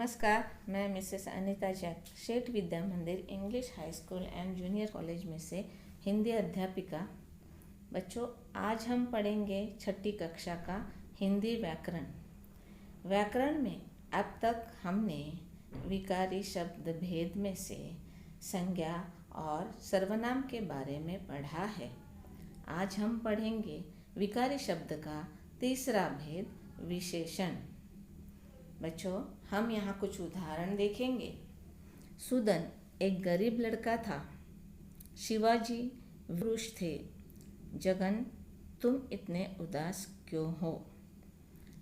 नमस्कार, मैं Mrs Anita Jack, Sheth विद्या मंदिर English high school and junior college में से हिंदी अध्यापिका। बच्चों, आज हम पढ़ेंगे छठी कक्षा का हिंदी व्याकरण। व्याकरण में अब तक हमने विकारी शब्द भेद में से संज्ञा और सर्वनाम के बारे में पढ़ा है। आज हम पढ़ेंगे विकारी शब्द का तीसरा भेद, विशेषण। बच्चों, हम यहाँ कुछ उदाहरण देखेंगे। सुदन एक गरीब लड़का था। शिवाजी पुरुष थे। जगन, तुम इतने उदास क्यों हो?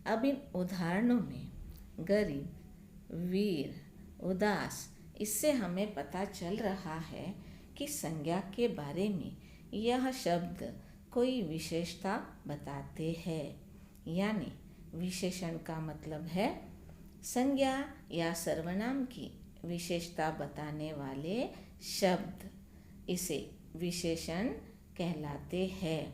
अब इन उदाहरणों में गरीब, वीर, उदास, इससे हमें पता चल रहा है कि संज्ञा के बारे में यह शब्द कोई विशेषता बताते हैं। यानी विशेषण का मतलब है संज्ञा या सर्वनाम की विशेषता बताने वाले शब्द। इसे विशेषण कहलाते हैं।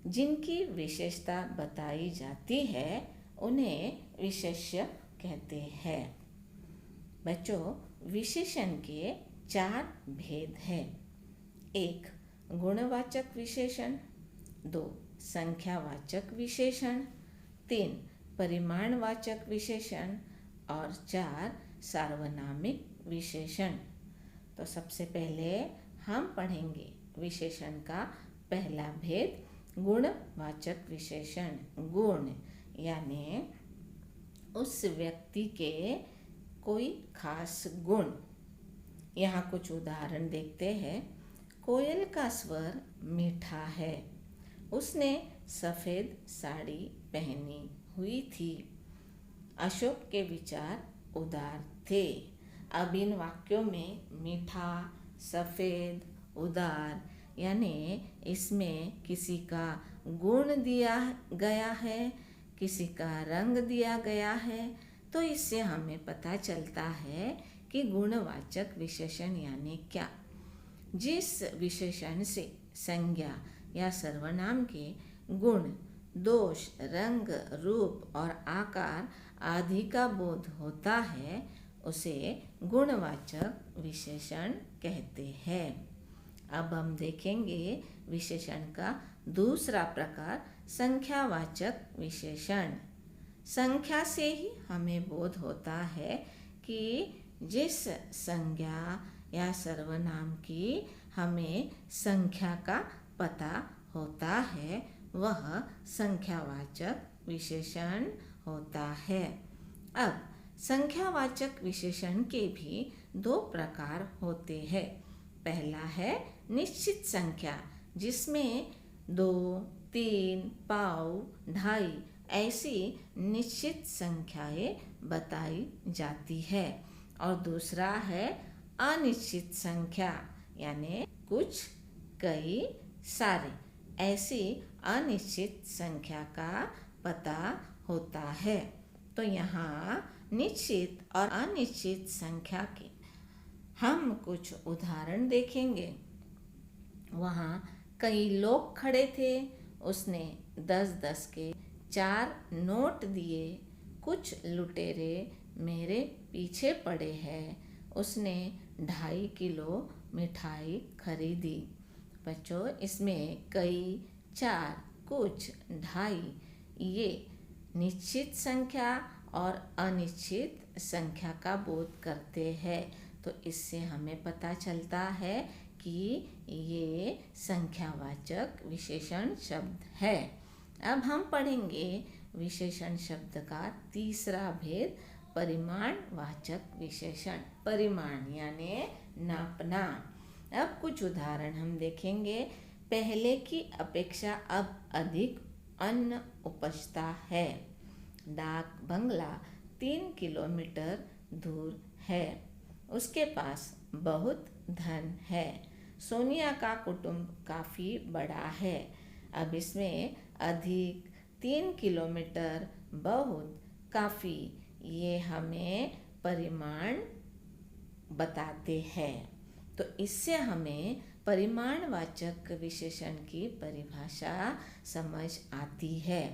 जिनकी विशेषता बताई जाती है उन्हें विशेष्य कहते हैं। बच्चों, विशेषण के 4 भेद हैं। 1. गुणवाचक विशेषण। 2. संख्यावाचक विशेषण। 3. परिमाणवाचक विशेषण और 4. सार्वनामिक विशेषण। तो सबसे पहले हम पढ़ेंगे विशेषण का पहला भेद, गुणवाचक विशेषण। गुण यानी उस व्यक्ति के कोई खास गुण। यहाँ कुछ उदाहरण देखते हैं। कोयल का स्वर मीठा है। उसने सफ़ेद साड़ी पहनी हुई थी। अशोक के विचार उदार थे। अब इन वाक्यों में मीठा, सफ़ेद, उदार यानी इसमें किसी का गुण दिया गया है, किसी का रंग दिया गया है। तो इससे हमें पता चलता है कि गुणवाचक विशेषण यानी क्या। जिस विशेषण से संज्ञा या सर्वनाम के गुण, दोष, रंग, रूप और आकार आदि का बोध होता है उसे गुणवाचक विशेषण कहते हैं। अब हम देखेंगे विशेषण का दूसरा प्रकार, संख्यावाचक विशेषण। संख्या से ही हमें बोध होता है कि जिस संज्ञा या सर्वनाम की हमें संख्या का पता होता है वह संख्यावाचक विशेषण होता है। अब संख्यावाचक विशेषण के भी 2 प्रकार होते हैं। पहला है निश्चित संख्या, जिसमें 2, 3, पाव, ढाई ऐसी निश्चित संख्याएं बताई जाती है। और दूसरा है अनिश्चित संख्या, यानी कुछ, कई, सारे ऐसी अनिश्चित संख्या का पता होता है। तो यहाँ निश्चित और अनिश्चित संख्या के हम कुछ उदाहरण देखेंगे। वहाँ कई लोग खड़े थे। उसने 10-10 के 4 नोट दिए। कुछ लुटेरे मेरे पीछे पड़े हैं। उसने 2.5 किलो मिठाई खरीदी। बच्चों, इसमें कई, 4, कुछ, 2.5 ये निश्चित संख्या और अनिश्चित संख्या का बोध करते हैं। तो इससे हमें पता चलता है कि ये संख्यावाचक विशेषण शब्द है। अब हम पढ़ेंगे विशेषण शब्द का तीसरा भेद, परिमाणवाचक विशेषण। परिमाण यानी नापना। अब कुछ उदाहरण हम देखेंगे। पहले की अपेक्षा अब अधिक अन्न उपजता है। डाक बंगला 3 किलोमीटर दूर है। उसके पास बहुत धन है। सोनिया का कुटुंब काफ़ी बड़ा है। अब इसमें अधिक, 3 किलोमीटर, बहुत, काफ़ी ये हमें परिमाण बताते हैं। तो इससे हमें परिमाणवाचक विशेषण की परिभाषा समझ आती है।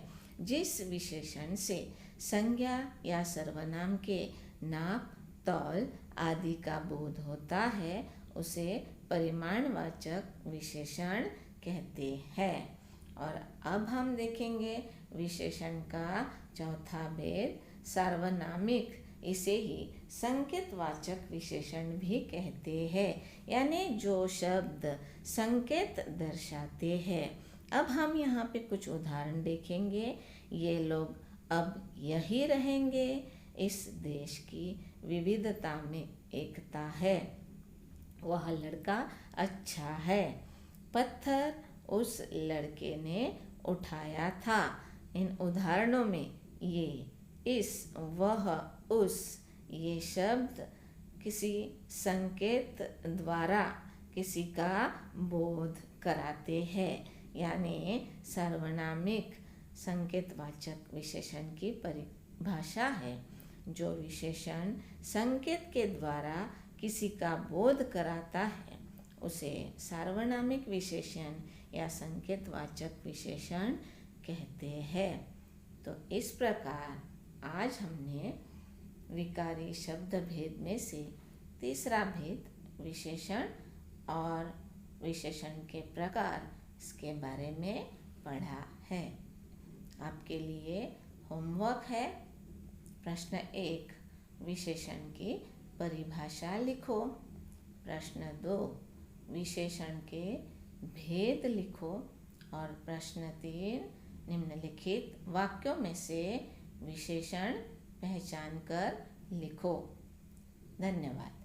जिस विशेषण से संज्ञा या सर्वनाम के नाप, तौल आदि का बोध होता है उसे परिमाणवाचक विशेषण कहते हैं। और अब हम देखेंगे विशेषण का चौथा भेद, सार्वनामिक। इसे ही संकेतवाचक विशेषण भी कहते हैं, यानी जो शब्द संकेत दर्शाते हैं। अब हम यहाँ पे कुछ उदाहरण देखेंगे। ये लोग अब यही रहेंगे, इस देश की विविधता में एकता है। वह लड़का अच्छा है। पत्थर उस लड़के ने उठाया था। इन उदाहरणों में ये, इस, वह, उस, ये शब्द किसी संकेत द्वारा किसी का बोध कराते हैं, यानी सार्वनामिक संकेतवाचक विशेषण की परिभाषा है। जो विशेषण संकेत के द्वारा किसी का बोध कराता है उसे सार्वनामिक विशेषण या संकेतवाचक विशेषण कहते हैं। तो इस प्रकार आज हमने विकारी शब्द भेद में से तीसरा भेद विशेषण और विशेषण के प्रकार इसके बारे में पढ़ा है। आपके लिए होमवर्क है। प्रश्न 1, विशेषण की परिभाषा लिखो। प्रश्न 2, विशेषण के भेद लिखो। और प्रश्न 3, निम्नलिखित वाक्यों में से विशेषण पहचान कर लिखो। धन्यवाद।